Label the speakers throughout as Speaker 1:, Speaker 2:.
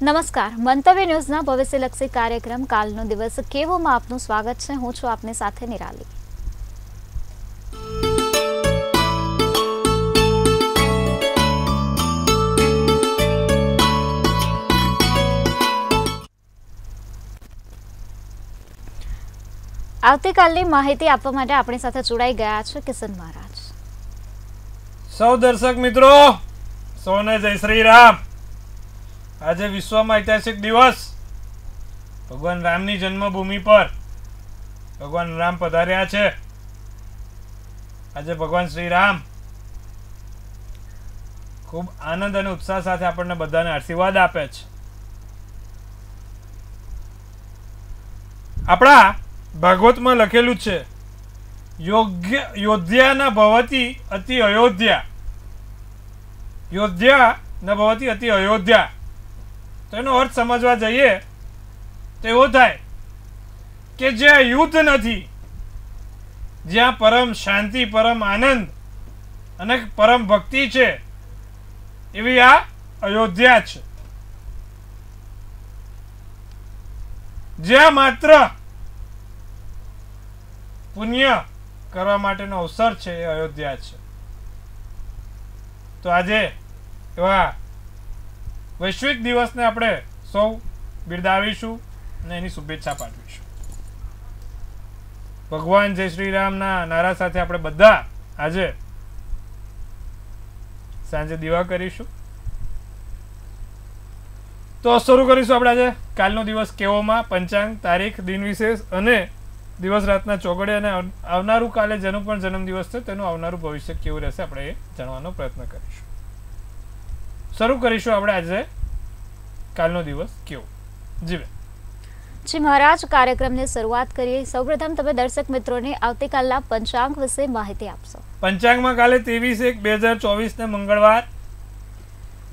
Speaker 1: નમસ્કાર, મંતવ્ય ન્યૂઝના ભવિષ્યલક્ષી કાર્યક્રમ કાલનો દિવસ કેવોમાં આપનું સ્વાગત છે. હું છું આપની સાથે નિરાલી. આવતીકાલની માહિતી આપવા માટે આપણી સાથે જોડાઈ ગયા છે કિશન મહારાજ.
Speaker 2: સૌ દર્શક મિત્રો, સૌને જય શ્રી રામ. આજે વિશ્વમાં ઐતિહાસિક દિવસ. ભગવાન રામની જન્મભૂમિ પર ભગવાન રામ પધાર્યા છે. આજે ભગવાન શ્રી રામ ખૂબ આનંદ અને ઉત્સાહ સાથે આપણને બધાને આશીર્વાદ આપે છે. આપણા ભાગવતમાં લખેલું છે, યોધ્યા ભવતી અતિ અયોધ્યા. યોધ્યા ન ભવતી અતિ અયોધ્યા. તો એનો અર્થ સમજવા જઈએ તો એવો થાય કે જ્યાં યુદ્ધ નથી, જ્યાં પરમ શાંતિ, પરમ આનંદ અને પરમ ભક્તિ છે, એવી આ અયોધ્યા છે. જ્યાં માત્ર પુણ્ય કરવા માટેનો અવસર છે, એ અયોધ્યા છે. તો આજે એવા વૈશ્વિક દિવસને આપણે સૌ બિરદાવીશું અને એની શુભેચ્છા પાઠવીશું. ભગવાન જય શ્રી રામના નારા સાથે આપણે બધા આજે સાંજે દીવા કરીશું. તો શરૂ કરીશું આપણે આજે કાલનો દિવસ કેવોમાં પંચાંગ, તારીખ, દિન વિશેષ અને દિવસ રાતના ચોગડે અને આવનારું કાલે જેનો પણ જન્મદિવસ છે તેનું આવનારું ભવિષ્ય કેવું રહેશે આપણે એ જાણવાનો પ્રયત્ન કરીશું. શરૂ કરીશું આપણે આજે કાલનો દિવસ કેવો. જી
Speaker 1: મહારાજ, કાર્યક્રમની શરૂઆત કરીએ. સૌપ્રથમ તમે દર્શક મિત્રોને આવતીકાલના પંચાંગ વિશે માહિતી આપશો.
Speaker 2: પંચાંગમાં કાલે 23/1/2024 ને મંગળવાર,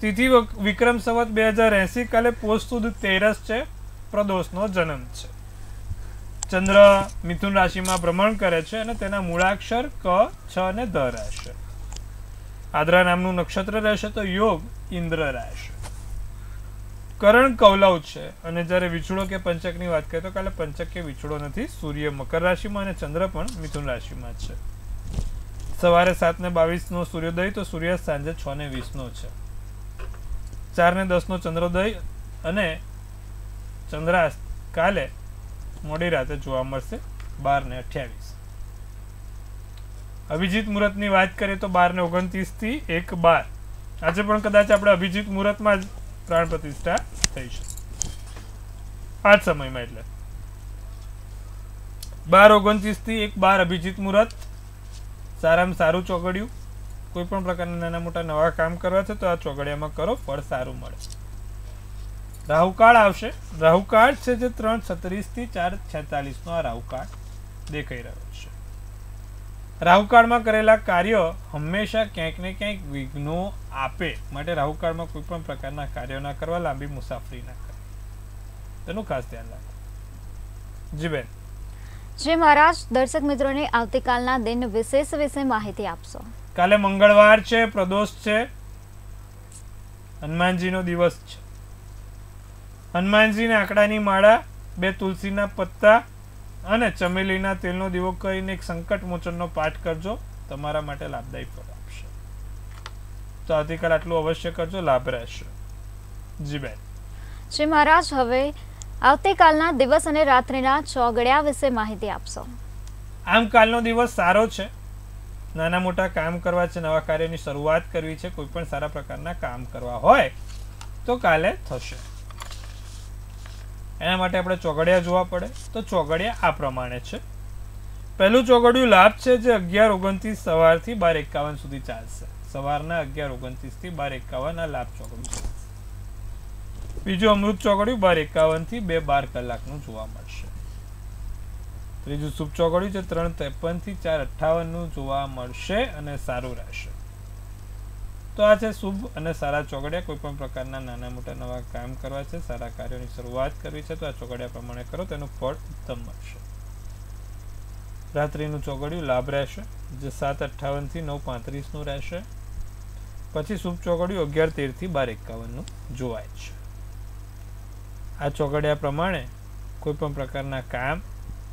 Speaker 2: તિથિ વિક્રમ સંવત 2080, કાલે પોષ સુદ 13 છે, પ્રદોષનો જન્મ છે. ચંદ્ર મિથુન રાશિમાં ભ્રમણ કરે છે અને તેના મૂળાક્ષર ક, છ અને ધ રહેશે. આદ્રા નામનું નક્ષત્ર રહેશે તો યોગ ઇન્દ્ર રહેશે. કરણ કૌલવ છે. અને જ્યારે વિછુડો કે પંચકની વાત કરીએ તો કાલે પંચક કે વિછુડો નથી. સૂર્ય મકર રાશિમાં અને ચંદ્ર પણ મિથુન રાશિમાં છે. સવારે 7:22 નો સૂર્યોદય તો સૂર્યાસ્ત સાંજે 6:20 નો છે. 4:10 નો ચંદ્રોદય અને ચંદ્રાસ્ત કાલે મોડી રાતે જોવા મળશે 12:28. અભિજીત મુહૂર્તની વાત કરીએ તો 12:29 થી 1:12. આજે પણ કદાચ આપણે અભિજીત મુહૂર્તમાં જ પ્રાણ પ્રતિષ્ઠા થઈ છે આ જ સમયમાં. એટલે 12:29 થી 1:12 અભિજીત મુહૂર્ત. સારામાં સારું ચોગડિયું. કોઈ પણ પ્રકારના નાના મોટા નવા કામ કરવા છે તો આ ચોગડિયામાં કરો, ફળ સારું મળે. રાહુકાળ આવશે. રાહુકાળ છે જે 3:36 થી 4:46 નો આ રાહુકાળ દેખાઈ રહ્યો છે. રાહુકાળમાં કરેલા કાર્ય હંમેશા ક્યાંક ને ક્યાંક વિઘ્નો આપે. માટે રાહુકાળમાં કોઈ પણ પ્રકારના કાર્યો ના કરવા, લાંબી મુસાફરી ના કરવી, તેનું ખાસ ધ્યાન રાખવું. જી બેન.
Speaker 1: જી મહારાજ, દર્શક મિત્રોને આવતીકાલના દિન વિશેષ વિશે માહિતી આપશો.
Speaker 2: કાલે મંગળવાર છે, પ્રદોષ છે, હનુમાનજીનો દિવસ છે. હનુમાનજીને આંકડાની માળા, 2 તુલસીના પત્તા અને ચમેલીના તેલનો દીવો કરીને એક સંકટ મોચનનો પાઠ કરજો. તમારા માટે લાભદાયી ફળ આપશે. તો આવતીકાલ આટલું અવશ્ય કરજો, લાભ રહેશે. જી બેન.
Speaker 1: જી મહારાજ, હવે આવતીકાલના દિવસ અને રાત્રિના ચોગડિયા વિશે માહિતી આપશો.
Speaker 2: આમ કાલનો દિવસ સારો છે. નાના મોટા કામ કરવા છે, નવા કાર્યની શરૂઆત કરવી છે, કોઈ પણ સારા પ્રકારના કામ કરવા હોય તો કાલે થશે. એના માટે આપણે ચોગડિયા જોવા પડે. તો ચોગડિયા આ પ્રમાણે છે. પહેલું ચોગડિયું લાભ છે જે 11:29 સવારથી 12:51 સુધી ચાલશે. સવારના 11:29 થી 12:51 આ લાભ ચોગડિયું છે. બીજું અમૃત ચોગડિયું 12:51 થી 2:12 કલાકનું જોવા મળશે. ત્રીજું શુભ ચોગડિયું છે 3:53 થી 4:58 નું જોવા મળશે અને સારું રહેશે. તો આ છે શુભ અને સારા ચોગડિયા. કોઈ પણ પ્રકારના નાના મોટા નવા કામ કરવા છે, સારા કાર્યોની શરૂઆત કરવી છે તો આ ચોગડિયા પ્રમાણે કરો, તેનું ફળ ઉત્તમ મળશે. રાત્રિનું ચોગડિયું લાભ રહેશે, જે 7:58 થી 9:35 નું રહેશે. પછી શુભ ચોગડિયું 11:13 થી 12:51 નું જોવાય છે. આ ચોગડિયા પ્રમાણે કોઈ પણ પ્રકારના કામ,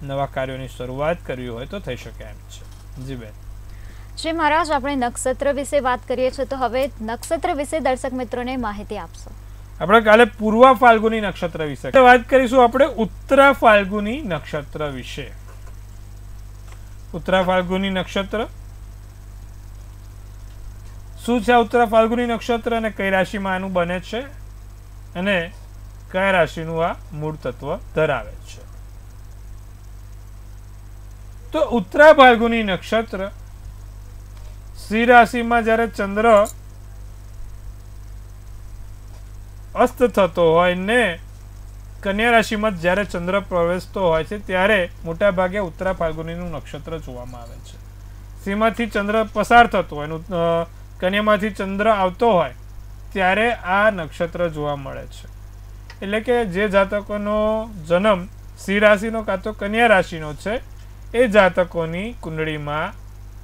Speaker 2: નવા કાર્યોની શરૂઆત કરવી હોય તો થઈ શકે એમ છે. જી બેન.
Speaker 1: જી મહારાજ, આપણે નક્ષત્ર વિશે વાત કરીએ છીએ, તો હવે નક્ષત્ર વિશે દર્શક મિત્રોને માહિતી આપશો.
Speaker 2: આપણે કાલે પૂર્વ ફાલ્ગુની નક્ષત્ર વિશે વાત કરીશું. આપણે ઉત્તરા ફાલ્ગુની નક્ષત્ર વિશે. ઉત્તરા ફાલ્ગુની નક્ષત્ર શું છે? ઉત્તરા ફાલ્ગુની નક્ષત્ર અને કઈ રાશિમાં આનું બને છે અને કયા રાશિનું આ મૂળ તત્વ ધરાવે છે? તો ઉત્તરા ફાલ્ગુની નક્ષત્ર સિંહ રાશિમાં જ્યારે ચંદ્ર અસ્ત થતો હોય ને કન્યા રાશિમાં જ્યારે ચંદ્ર પ્રવેશતો હોય છે ત્યારે મોટા ભાગે ઉત્તરા ફાલ્ગુનીનું નક્ષત્ર જોવામાં આવે છે. સિંહમાંથી ચંદ્ર પસાર થતો હોય, કન્યામાંથી ચંદ્ર આવતો હોય ત્યારે આ નક્ષત્ર જોવા મળે છે. એટલે કે જે જાતકોનો જન્મ સિંહ રાશિનો કાં તો કન્યા રાશિનો છે એ જાતકોની કુંડળીમાં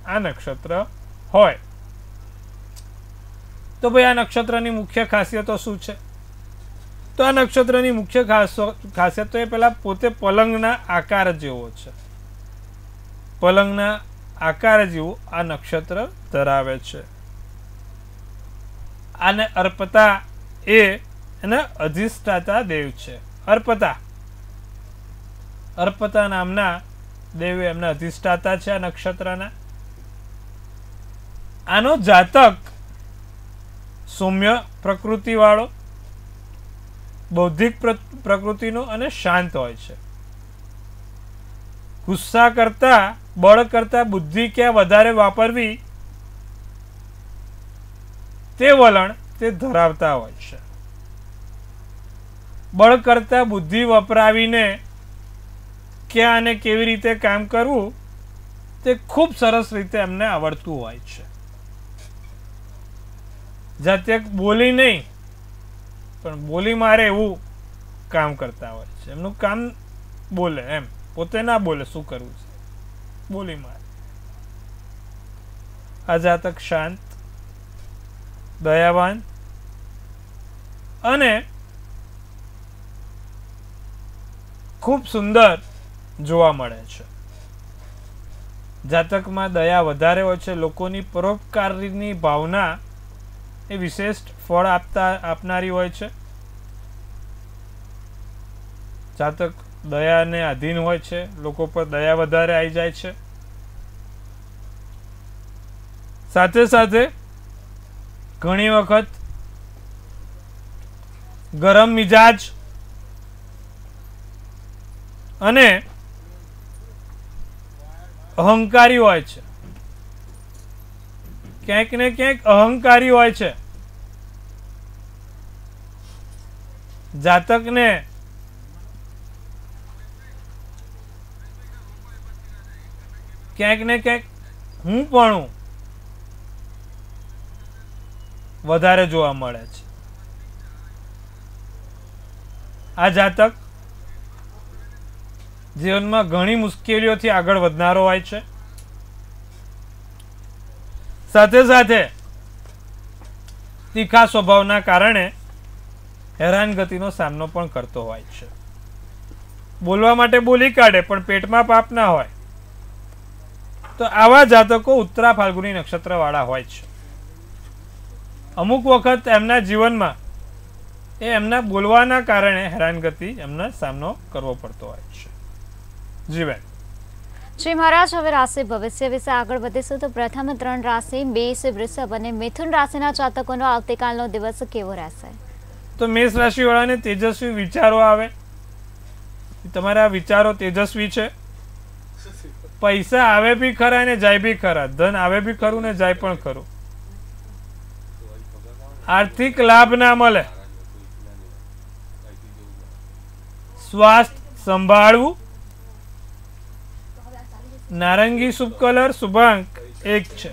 Speaker 2: આ નક્ષત્ર હોય. તો ભાઈ આ નક્ષત્રની મુખ્ય ખાસિયતો શું છે? તો આ નક્ષત્રની મુખ્ય ખાસિયત તો એ પેલા પોતે પલંગના આકાર જેવો છે. પલંગના આકાર જેવું આ નક્ષત્ર ધરાવે છે. આને અર્પતા એના અધિષ્ઠાતા દેવ છે. અર્પતા નામના દેવ એમના અધિષ્ઠાતા છે આ નક્ષત્રના. આનો જાતક સૌમ્ય પ્રકૃતિ વાળો, બૌદ્ધિક પ્રકૃતિનો અને શાંત હોય છે. ગુસ્સા કરતા, બળ કરતા બુદ્ધિ ક્યાં વધારે વાપરવી તે વલણ તે ધરાવતા હોય છે. બળ કરતા બુદ્ધિ વપરાવીને ક્યાં અને કેવી રીતે કામ કરવું તે ખૂબ સરસ રીતે એમને આવડતું હોય છે. જાતે બોલી નહીં પણ બોલી મારે એવું કામ કરતા હોય છે. એમનું કામ બોલે, એમ પોતે ના બોલે શું કરવું છે, બોલી મારે. આ જાતક શાંત, દયાવાન અને ખૂબ સુંદર જોવા મળે છે. જાતકમાં દયા વધારે હોય છે. લોકોની પરોપકારની ભાવના એ વિશેષ ફળ આપનારી હોય છે. જાતક દયાને આધીન હોય છે. લોકો પર દયા વધારે આવી જાય છે. સાથે સાથે ઘણી વખત ગરમ મિજાજ અને અહંકારી હોય છે. ક્યાંક ને ક્યાંક અહંકારી હોય છે. જાતકને ક્યાંક ને ક્યાંક હું પણ વધારે જોવા મળે છે. આ જાતક જીવનમાં ઘણી મુશ્કેલીઓથી આગળ વધનારો હોય છે. સાથે સાથે તીખા સ્વભાવના કારણે હેરાનગતિનો સામનો પણ કરતો હોય છે. બોલવા માટે બોલી કાઢે પણ પેટમાં પાપ ના હોય. તો આવા જાતકો ઉત્તરા ફાલ્ગુની નક્ષત્ર વાળા હોય છે. અમુક વખત એમના જીવનમાં એમના બોલવાના કારણે હેરાનગતિ એમનો સામનો કરવો પડતો હોય છે. જી બેન.
Speaker 1: જી મહારાજ, હવે રાશિ ભવિષ્ય વિશે આગળ વધીશું. તો પ્રથમ 3 રાશિ મેષ, વૃષભ અને મિથુન રાશિના જાતકોનો આવતીકાલનો દિવસ કેવો રહેશે?
Speaker 2: તો મેષ રાશિ વાળાને તેજસ્વી વિચારો આવે. તમારા વિચારો તેજસ્વી છે. પૈસા આવે બી ખરા ને જાય બી ખરા. ધન આવે બી ખરું ને જાય પણ ખરું. આર્થિક લાભ ના મળે. સ્વાસ્થ્ય સંભાળવું. નારંગી શુભ કલર, શુભાંક 1 છે.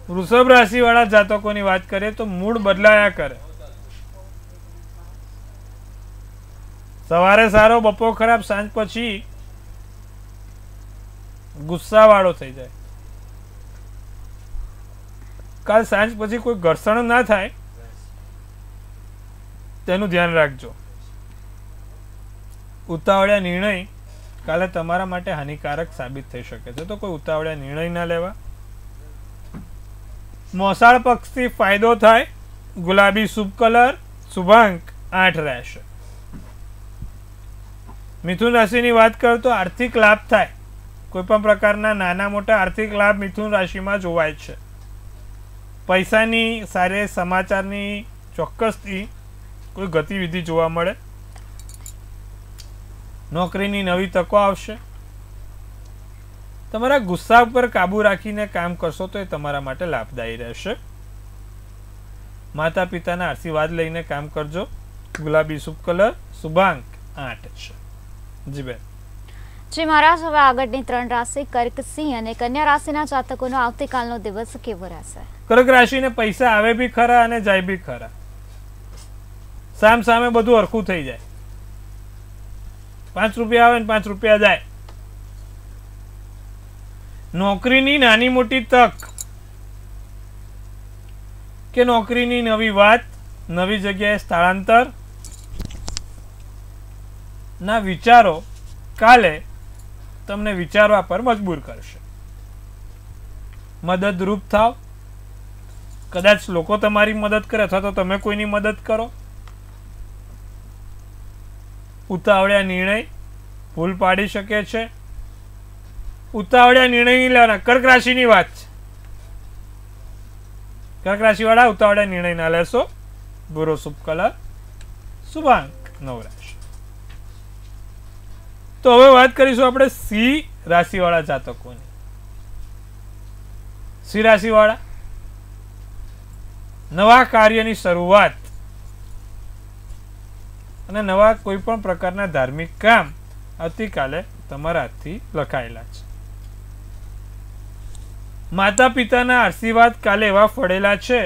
Speaker 2: વૃષભ રાશિ વાળા જાતકોની વાત કરીએ તો મૂડ બદલાયા કરે. સવારે સારો, બપોર ખરાબ, સાંજ પછી ગુસ્સા વાળો થઈ જાય. કાલ સાંજ પછી કોઈ ઘર્ષણ ના થાય તેનું ધ્યાન રાખજો. ઉતાવળિયા નિર્ણય કાલે તમારા માટે હાનિકારક સાબિત થઈ શકે છે, તો કોઈ ઉતાવળિયા નિર્ણય ના લેવા. મોસાળ પક્ષથી ફાયદો થાય. ગુલાબી શુભ કલર, શુભાંક 8 રહેશે. મિથુન રાશિની વાત કરું તો આર્થિક લાભ થાય. કોઈ પણ પ્રકારના નાના મોટા આર્થિક લાભ મિથુન રાશિમાં જોવાય છે. પૈસાની સારે સમાચારની ચોક્કસથી કોઈ ગતિવિધિ જોવા મળે. નોકરીની નવી તકો આવશે. તમારા ગુસ્સા ઉપર કાબુ રાખીને કામ કરશો તો એ તમારા માટે લાભદાયી રહેશે. માતા પિતાના આશીર્વાદ લઈને કામ કરજો. ગુલાબી શુભ કલર, શુભાંક 8 છે. જી બેન.
Speaker 1: જી મહારાજ, હવે આગળની 3 રાશિ કર્ક, સિંહ અને કન્યા રાશિના જાતકોનો આવતીકાલનો દિવસ કેવો રહેશે?
Speaker 2: કર્ક રાશિને પૈસા આવે બી ખરા અને જાય બી ખરા. સામ સામે બધું હરખું થઈ જાય. 5 રૂપિયા આવે ને 5 રૂપિયા જાય. નોકરીની નાની મોટી તક કે નોકરીની નવી વાત, નવી જગ્યાએ સ્થળાંતર ના વિચારો કાલે તમને વિચારવા પર મજબૂર કરશે. મદદરૂપ થાવ. કદાચ લોકો તમારી મદદ કરે અથવા તો તમે કોઈની મદદ કરો. ઉતાવળિયા નિર્ણય ભૂલ પાડી શકે છે. ઉતાવળિયા નિર્ણય નહીં લેવાના. કર્ક રાશિની વાત છે. કર્ક રાશિ વાળા ઉતાવળિયા નિર્ણય ના લેશો. ભૂરો શુભ કલર, શુભાંક 9 રહેશે. તો હવે વાત કરીશું આપણે સિંહ રાશિ વાળા જાતકોની. સિંહ રાશિ વાળા નવા કાર્યની શરૂઆત અને નવા કોઈ પણ પ્રકારના ધાર્મિક કામ આવતીકાલે તમારા હાથથી લખાયેલા છે. માતા પિતાના આશીર્વાદ કાલે એવા ફળેલા છે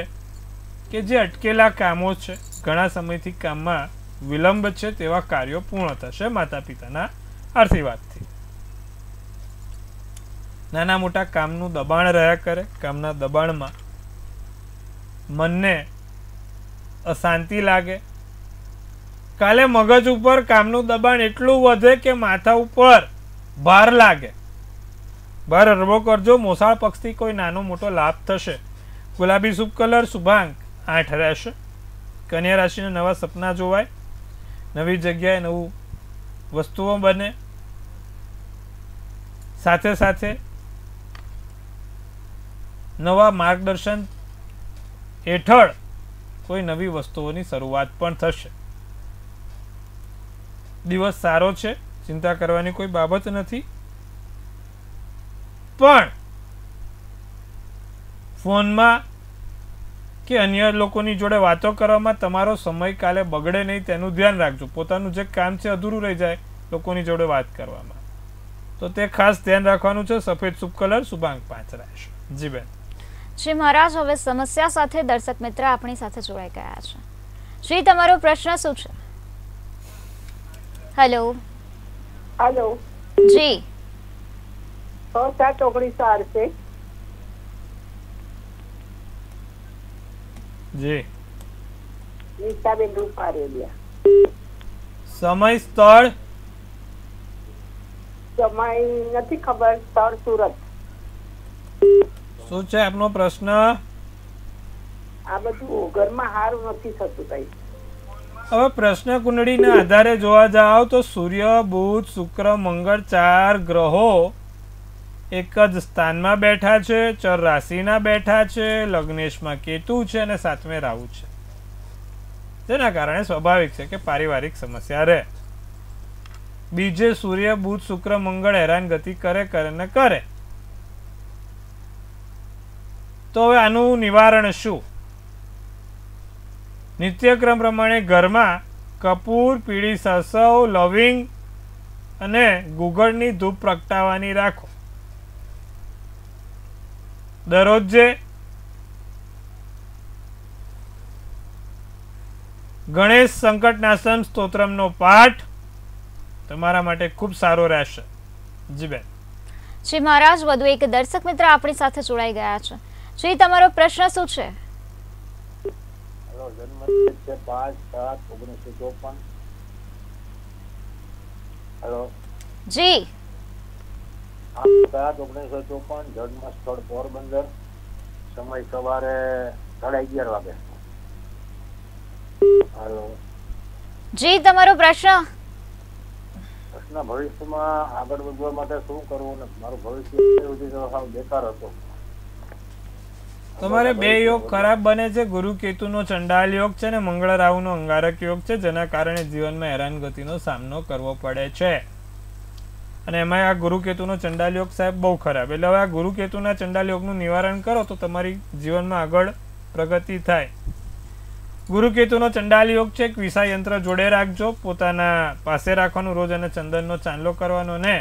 Speaker 2: કે જે અટકેલા કામો છે, ઘણા સમયથી કામમાં વિલંબ છે, તેવા કાર્યો પૂર્ણ થશે માતા પિતાના આશીર્વાદથી. નાના મોટા કામનું દબાણ રહ્યા કરે. કામના દબાણમાં મનને અશાંતિ લાગે. કાલે મગજ ઉપર કામનું દબાણ એટલું વધે કે માથા ઉપર ભાર લાગે. ભાર હળવો કરજો. મોસાળ પક્ષથી કોઈ નાનો મોટો લાભ થશે. ગુલાબી શુભ કલર, શુભાંક 8 રહેશે. કન્યા રાશિના નવા સપના જોવાય. નવી જગ્યાએ નવું વસ્તુઓ બને. સાથે સાથે નવા માર્ગદર્શન હેઠળ કોઈ નવી વસ્તુઓની શરૂઆત પણ થશે. દિવસ સારો છે. ચિંતા કરવાની કોઈ બાબત નથી. પણ ફોનમાં કે અન્ય લોકોની જોડે વાતો કરવામાં તમારો સમય કાલે બગડે નહીં, તેનું ધ્યાન રાખજો. પોતાનું જે કામ છે અધૂરું રહી જાય લોકોની જોડે વાત કરવામાં, તો તે ખાસ ધ્યાન રાખવાનું છે. સફેદ શુભ કલર, શુભાંક 5 રહેશે. જી બેન.
Speaker 1: શ્રી મહારાજ, હવે સમસ્યા સાથે દર્શક મિત્ર આપણી સાથે જોડાઈ ગયા છે. શ્રી, તમારો પ્રશ્ન શું છે? હેલો.
Speaker 3: હેલો
Speaker 1: જી.
Speaker 3: 6-7-19 છે.
Speaker 2: જી.
Speaker 3: નીતાબેન રૂપારેલિયા.
Speaker 2: સમય, સ્થળ?
Speaker 3: સમય નથી ખબર. સ્થળ સુરત.
Speaker 2: શું છે આપનો પ્રશ્ન?
Speaker 3: આ બધું ઘરમાં સારું નથી થતું ભાઈ.
Speaker 2: હવે પ્રશ્ન કુંડળીના આધારે જોવા જાવ તો સૂર્ય, બુધ, શુક્ર, મંગળ 4 ગ્રહો એક જ સ્થાનમાં બેઠા છે. ચર રાશિના બેઠા છે. લગ્નેશમાં કેતુ છે અને 7મે રાહુ છે. તેના કારણે સ્વાભાવિક છે કે પારિવારિક સમસ્યા રહે. બીજે સૂર્ય, બુધ, શુક્ર, મંગળ હેરાનગતિ કરે. તો હવે આનું નિવારણ શું? નિત્યક્રમ પ્રમાણે ઘરમાં કપૂર, પીળી સરસવ, લવિંગ અને ગુગળની ધૂપ પ્રગટાવવાની રાખો. દરરોજે ગણેશ સંકટનાશન સ્તોત્રમનો પાઠ તમારા માટે ખૂબ સારો રહેશે. જી બેન.
Speaker 1: શ્રી મહારાજ, વધુ એક દર્શક મિત્ર આપણી સાથે જોડાઈ ગયા છે. શ્રી, તમારો પ્રશ્ન શું છે?
Speaker 4: જન્મ છે 5/7/1954. હેલો,
Speaker 1: જી
Speaker 4: 5/7/1954. જન્મ સ્થળ પોરબંદર. સમય સવારે 11:30 વાગે. હેલો,
Speaker 1: જી તમારો પ્રશ્ન.
Speaker 4: પ્રશ્ન ભવિષ્યમાં આગળ વધવા માટે શું કરવું ને મારું ભવિષ્ય સાવ બેકાર હતો.
Speaker 2: તમારે બે યોગ ખરાબ બને છે. ગુરુ કેતુનો ચંડાલ યોગ છે ને મંગળ રાહુનો અંગારક યોગ છે, જેના કારણે જીવનમાં હેરાનગતિનો સામનો કરવો પડે છે. અને એમાં આ ગુરુ કેતુનો ચંડાલ યોગ સાહેબ બહુ ખરાબ. એટલે હવે આ ગુરુ કેતુના ચંડાલ યોગનું નિવારણ કરો તો તમારી જીવનમાં આગળ પ્રગતિ થાય. ગુરુ કેતુનો ચંડાલ યોગ છે. એક વિષા યંત્ર જોડે રાખજો, પોતાના પાસે રાખવાનું રોજ, અને ચંદનનો ચાંદલો કરવાનો ને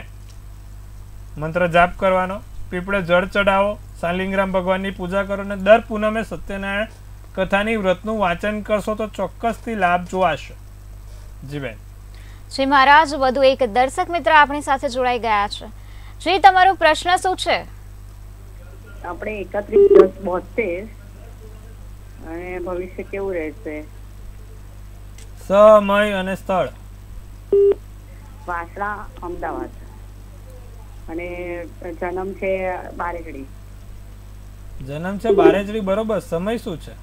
Speaker 2: મંત્ર જાપ કરવાનો. પીપળે જળ ચડાવો, શાલિગ્રામ ભગવાનની પૂજા કરો, અને દર પૂનમે સત્યનારાયણ કથાની વ્રતનું વાંચન કરશો તો ચોક્કસથી લાભ જોવાશે. જી બેન.
Speaker 1: જી મહારાજ, વધુ એક દર્શક મિત્ર આપણી સાથે જોડાઈ ગયા છે. જી તમારો પ્રશ્ન શું છે?
Speaker 3: આપણે 31/10/72 અને ભવિષ્ય કેવું રહેશે?
Speaker 2: સમય અને સ્થળ
Speaker 3: વાસણા, અમદાવાદ. અને જન્મ છે બારેજડી.
Speaker 2: જન્મ છે બારેજડી, બરોબર. સમય શું છે?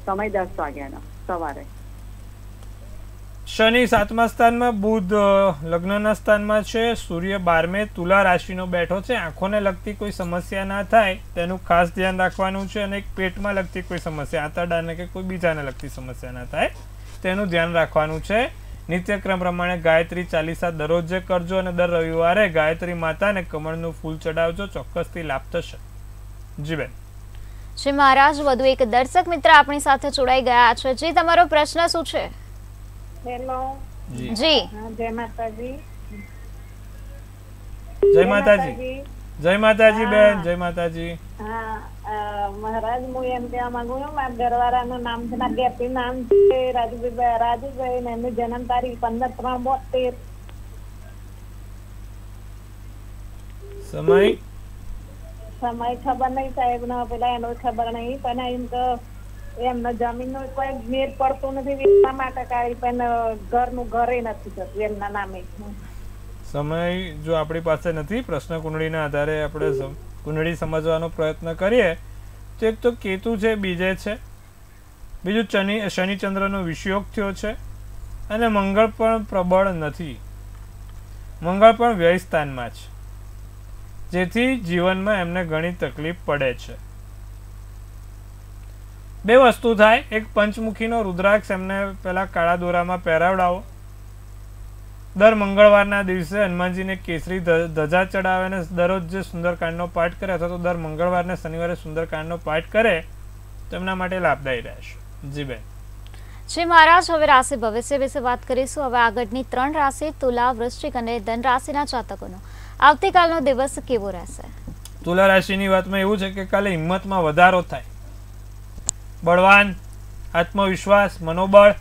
Speaker 3: સમય 10 વાગ્યાનો સવારે.
Speaker 2: શનિ 7મા સ્થાનમાં, બુધ લગ્નના સ્થાનમાં છે, સૂર્ય 12મે તુલા રાશિનો બેઠો છે. આંખોને લગતી કોઈ સમસ્યા ના થાય તેનું ખાસ ધ્યાન રાખવાનું છે, અને એક પેટમાં લગતી કોઈ સમસ્યા, આંતરડાને કે કોઈ બીજાને લગતી સમસ્યા ના થાય તેનું ધ્યાન રાખવાનું છે. નિત્યક્રમ પ્રમાણે ગાયત્રી ચાલીસા દરરોજ જે કરજો, અને દર રવિવારે ગાયત્રી માતાને કમળનું ફૂલ ચડાવજો, ચોક્કસથી લાભ થશે. જી બેન.
Speaker 1: જી મહારાજ, વધુ એક દર્શક મિત્ર આપણી સાથે જોડાઈ ગયા છે. જી તમારો પ્રશ્ન શું છે?
Speaker 3: હેલો.
Speaker 1: જી
Speaker 3: જય માતાજી.
Speaker 2: જય માતાજી. જય માતાજી બેન. જય માતાજી.
Speaker 3: હા મહારાજ, હું એમ કહેવા માંગુ છું, મારા ઘરવાળાનું નામ છે, મારા બેટીનું નામ છે રાજુભાઈ, ને એમની જન્મ તારીખ 15/3/72.
Speaker 2: સમય
Speaker 3: સમય ખબર નહીં સાહેબ, ને પેલા એનો ખબર નહીં, પણ એમ તો એમને જમીનનો કોઈ મેળ પડતું નથી એટલા માટે કાઢી, પણ ઘરનું ઘરે નથી થતું એમના નામે.
Speaker 2: સમય જો આપણી પાસે નથી, પ્રશ્ન કુંડળીના આધારે આપણે કુંડળી સમજવાનો પ્રયત્ન કરીએ તો એક તો કેતુ છે, બીજે છે, બીજું શનિચંદ્રનો વિષયોગ થયો છે, અને મંગળ પણ પ્રબળ નથી. મંગળ પણ વ્યય સ્થાનમાં છે, જેથી જીવનમાં એમને ઘણી તકલીફ પડે છે. બે વસ્તુ થાય. એક પંચમુખીનો રુદ્રાક્ષ એમને પેલા કાળા દોરામાં પહેરાવડાવો. દર મંગળવારના દિવસે હનુમાનજીને કેસરી ધજા ચડાવે, અને દરરોજ જે સુંદરકાંડનો પાઠ કરે, અથવા તો દર મંગળવારને શનિવારે સુંદરકાંડનો પાઠ કરે તો એમના માટે લાભદાયી રહેશે. જી બેન.
Speaker 1: જી મહારાજ, હવે રાશિ ભવિષ્ય વિશે વાત કરીશું. હવે આગળની 3 રાશિ તુલા, વૃશ્ચિક અને ધન રાશિના જાતકોનો આવતીકાલનો દિવસ કેવો રહેશે?
Speaker 2: તુલા રાશિની વાતમાં એવું છે કે કાલે હિંમતમાં વધારો થાય. બળવાન, આત્મવિશ્વાસ, મનોબળ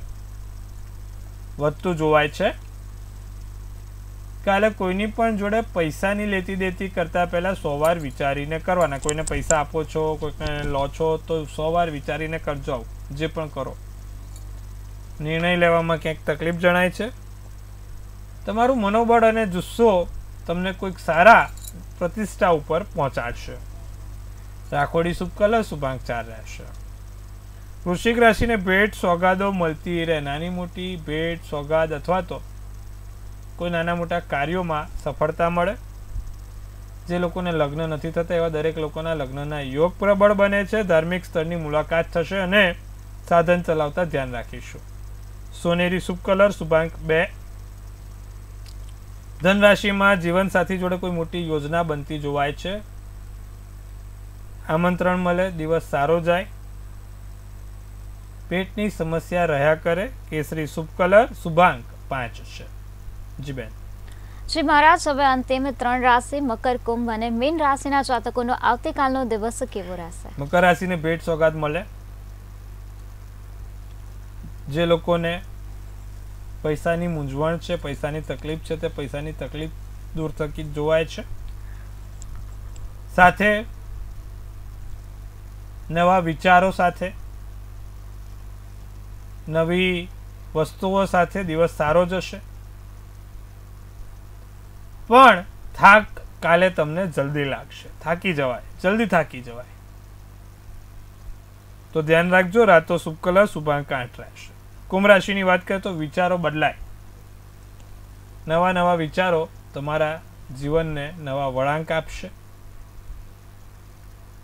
Speaker 2: વધતું જોવાય છે. કાલે કોઈની પણ જોડે પૈસાની લેતી દેતી કરતા પહેલા 100 વાર વિચારીને કરવાના. કોઈને પૈસા આપો છો, કોઈને લો છો તો 100 વાર વિચારીને કરજો. જે પણ કરો, નિર્ણય લેવામાં ક્યાંક તકલીફ જણાય છે. તમારું મનોબળ અને જુસ્સો તમને કોઈક સારા પ્રતિષ્ઠા ઉપર પહોંચાડશે. રાખોડી શુભ કલર, શુભાંક 4 રહેશે. વૃશ્ચિક રાશિને ભેટ સોગાદો મળતી રહે. નાની મોટી ભેટ સોગાદ અથવા તો કોઈ નાના મોટા કાર્યોમાં સફળતા મળે. જે લોકોને લગ્ન નથી થતા એવા દરેક લોકોના લગ્નના યોગ પ્રબળ બને છે. ધાર્મિક સ્થળની મુલાકાત થશે, અને સાધન ચલાવતા ધ્યાન રાખીશું. સોનેરી શુભ કલર, શુભાંક 2. ધન રાશિમાં જીવનસાથી જોડે કોઈ મોટી યોજના બનતી જોવાય છે. આમંત્રણ મળે, દિવસ સારો જાય. પેટની સમસ્યા રહ્યા કરે. કેસરી શુભ કલર, શુભાંક 5 છે. જી બેન.
Speaker 1: જી મહારાજ, હવે અંતિમ 3 રાશિ મકર, કુંભ અને મીન રાશિના જાતકોનો આવતીકાલનો દિવસ કેવો રહેશે?
Speaker 2: મકર રાશિને ભેટ સોગાદ મળે. જે લોકોને પૈસાની મૂંઝવણ છે, પૈસાની તકલીફ છે, તે પૈસાની તકલીફ દૂર થકી જોવાય છે. સાથે નવા વિચારો સાથે નવી વસ્તુઓ સાથે દિવસ સારો જશે, પણ થાક કાલે તમને જલ્દી લાગશે, જલ્દી થાકી જવાય. તો ધ્યાન રાખજો. રાતો શુભ કલર શુભાંક 8 રહેશે. કુંભ રાશિની વાત કરીએ તો વિચારો બદલાય. નવા વિચારો તમારા જીવનને નવા વળાંક આપશે.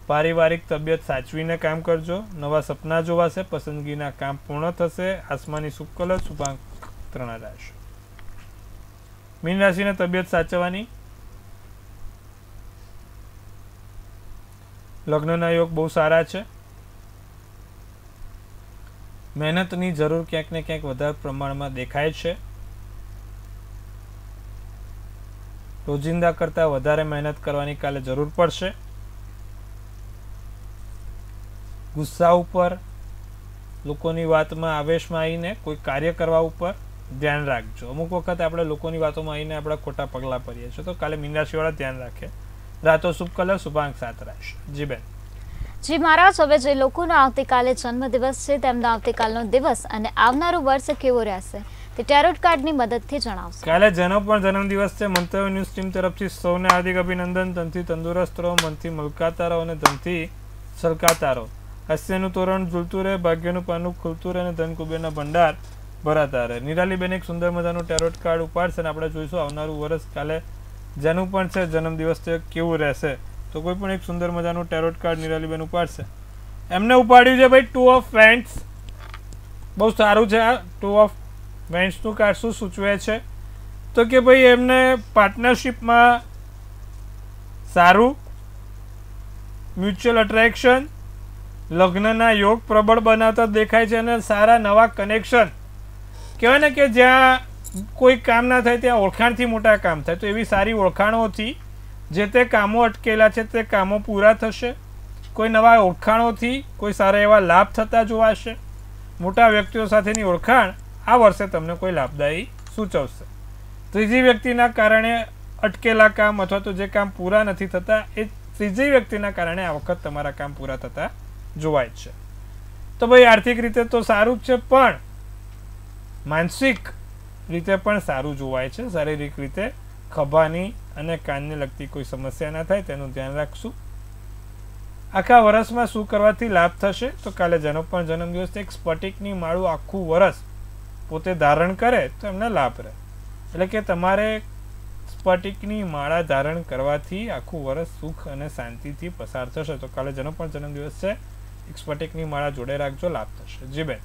Speaker 2: પારિવારિક તબિયત સાચવીને કામ કરજો. નવા સપના જોવાશે. પસંદગીના કામ પૂર્ણ થશે. આસમાની શુભ કલર શુભાંક 3 રહેશે. મીન રાશિને તબિયત સાચવવાની. લગ્નના યોગ બહુ સારા છે. મહેનતની જરૂર ક્યાંક ને ક્યાંક વધારે પ્રમાણમાં દેખાય છે. રોજિંદા કરતાં વધારે મહેનત કરવાની કાલે જરૂર પડશે. ગુસ્સા ઉપર, લોકોની વાતમાં આવેશમાં આવીને કોઈ કાર્ય કરવા ઉપર ધ્યાન રાખજો. અમુક વખત આપણે લોકોની વાતોમાં આવીને આપણા ખોટા પગલાં ભરીએ છીએ, તો કાલે મીન રાશિવાળા ધ્યાન રાખે. રાતો શુભ કલર શુભાંક 7 રહેશે. જી બેન.
Speaker 1: જી મહારાજ, હવે જે લોકોનો આવતીકાલે જન્મદિવસ છે તેમનો આવતીકાલનો દિવસ અને આવનારું વર્ષ કેવો રહેશે તે ટેરોટ કાર્ડની મદદથી જણાવશો.
Speaker 2: કાલે જેનો પણ જન્મદિવસ છે, મંતવ્ય ન્યૂઝ ટીમ તરફથી સૌને હાર્દિક અભિનંદન. તનથી તંદુરસ્ત રહો, મનથી મલકાતા રહો અને ધનથી છલકાતા રહો. હાસ્યનું તોરણ ઝૂલતું રહે, ભાગ્યનું પાનું ખુલતું રહે અને ધન કુબેરના ભંડાર ભરાતા રહે. નિરાલીબેન એક સુંદર મજાનું ટેરોટ કાર્ડ ઉપાડશે અને આપણે જોઈશું આવનારું વર્ષ કાલે જેનું પણ છે જન્મદિવસ છે કેવું રહેશે. તો કોઈ પણ એક સુંદર મજાનું ટેરોટ કાર્ડ નિરાલીબેન ઉપાડશે. એમને ઉપાડ્યું છે ભાઈ 2 ઓફ વેન્ડ્સ. બહુ સારું છે આ 2 ઓફ વેન્ડ્સનું કાર્ડ. શું સૂચવે છે તો કે ભાઈ એમને પાર્ટનરશિપમાં સારું, મ્યુચ્યુઅલ અટ્રેક્શન, લગ્નના યોગ પ્રબળ બનાવતા દેખાય છે અને સારા નવા કનેક્શન. કહેવાય ને કે જ્યાં કોઈ કામ ના થાય ત્યાં ઓળખાણથી મોટા કામ થાય. તો એવી સારી ઓળખાણોથી જે તે કામો અટકેલા છે તે કામો પૂરા થશે. કોઈ નવા ઓળખાણોથી કોઈ સારા એવા લાભ થતા જોવાશે. મોટા વ્યક્તિઓ સાથેની ઓળખાણ આ વર્ષે તમને કોઈ લાભદાયી સૂચવશે. ત્રીજી વ્યક્તિના કારણે અટકેલા કામ અથવા તો જે કામ પૂરા નથી થતા એ ત્રીજી વ્યક્તિના કારણે આ વખત તમારા કામ પૂરા થતા જોવાય છે. તો ભાઈ આર્થિક રીતે તો સારું જ છે, પણ માનસિક રીતે પણ સારું જોવાય છે. શારીરિક રીતે ખભાની અને કાનને લગતી કોઈ સમસ્યા ના થાય તેનું ધ્યાન રાખશું. આખા વર્ષમાં શું કરવાથી લાભ થશે તો કાલે જેનો પણ જન્મદિવસ એક સ્ફટિકની માળું આખું વર્ષ પોતે ધારણ કરે તો એમને લાભ રહે. એટલે કે તમારે સ્ફટિકની માળા ધારણ કરવાથી આખું વર્ષ સુખ અને શાંતિથી પસાર થશે. તો કાલે જેનો પણ જન્મદિવસ છે એક સ્ફટિકની માળા જોડે રાખજો, લાભ થશે. જી બેન.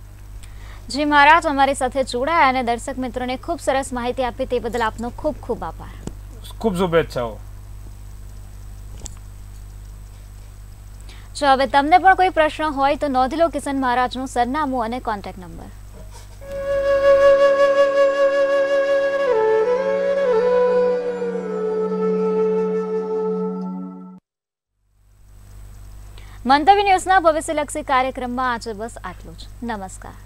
Speaker 1: જી મહારાજ, અમારી સાથે જોડાયા અને દર્શક મિત્રોને ખૂબ સરસ માહિતી આપી તે બદલ આપનો ખૂબ ખૂબ આભાર.
Speaker 2: ખૂબ શુભેચ્છાઓ.
Speaker 1: જો હવે તમને પણ કોઈ પ્રશ્ન હોય તો નોંધી લો કિશન મહારાજનું સરનામું અને કોન્ટેક્ટ નંબર. મંતવ્ય ન્યૂઝના ભવિષ્યલક્ષી કાર્યક્રમમાં આજે બસ આટલું જ. નમસ્કાર.